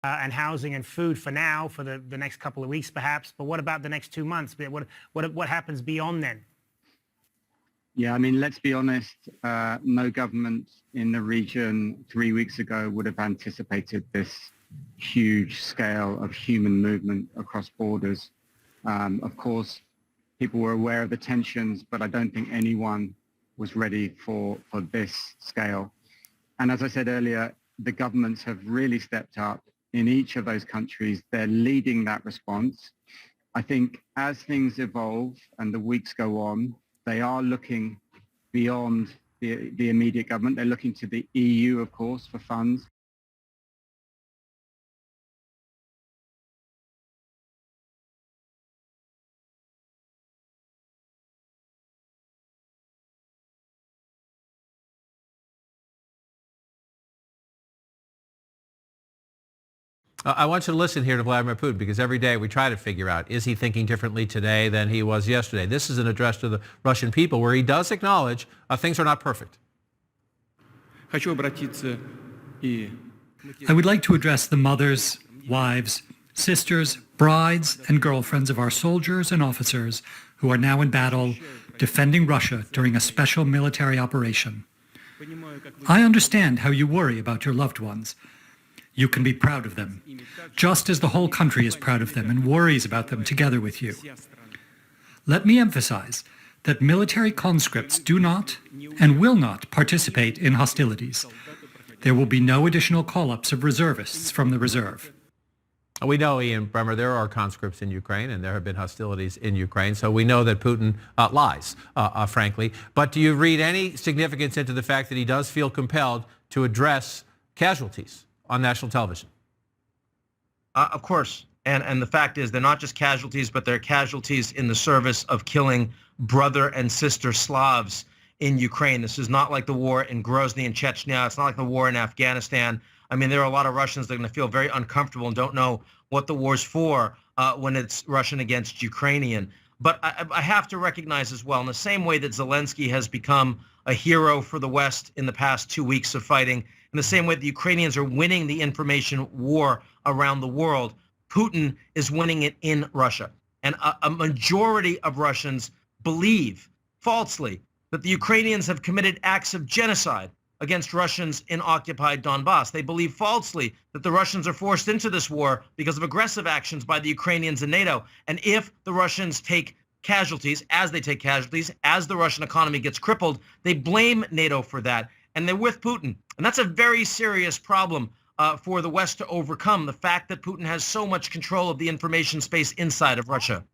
and housing and food for now, for the next couple of weeks perhaps. But what about the next 2 months? What happens beyond then? Yeah, I mean, let's be honest, no government in the region 3 weeks ago would have anticipated this huge scale of human movement across borders. Of course, people were aware of the tensions, but I don't think anyone was ready for this scale. And as I said earlier, the governments have really stepped up in each of those countries. They're leading that response. I think as things evolve and the weeks go on, they are looking beyond the immediate government. They're looking to the EU, of course, for funds. I want you to listen here to Vladimir Putin, because every day we try to figure out, is he thinking differently today than he was yesterday? This is an address to the Russian people where he does acknowledge things are not perfect. I would like to address the mothers, wives, sisters, brides, and girlfriends of our soldiers and officers who are now in battle defending Russia during a special military operation. I understand how you worry about your loved ones. You can be proud of them, just as the whole country is proud of them and worries about them together with you. Let me emphasize that military conscripts do not and will not participate in hostilities. There will be no additional call-ups of reservists from the reserve. We know, Ian Bremmer, there are conscripts in Ukraine, and there have been hostilities in Ukraine, so we know that Putin lies, frankly. But do you read any significance into the fact that he does feel compelled to address casualties on national television? Of course. And the fact is, they're not just casualties, but they're casualties in the service of killing brother and sister Slavs in Ukraine. This is not like the war in Grozny and Chechnya. It's not like the war in Afghanistan. I mean, there are a lot of Russians that are going to feel very uncomfortable and don't know what the war's for when it's Russian against Ukrainian. But I have to recognize as well, in the same way that Zelensky has become a hero for the West in the past 2 weeks of fighting, in the same way the Ukrainians are winning the information war around the world, Putin is winning it in Russia. And a majority of Russians believe, falsely, that the Ukrainians have committed acts of genocide against Russians in occupied Donbass. They believe falsely that the Russians are forced into this war because of aggressive actions by the Ukrainians and NATO. And if the Russians take casualties, as they take casualties, as the Russian economy gets crippled, they blame NATO for that. And they're with Putin. And that's a very serious problem for the West to overcome, the fact that Putin has so much control of the information space inside of Russia.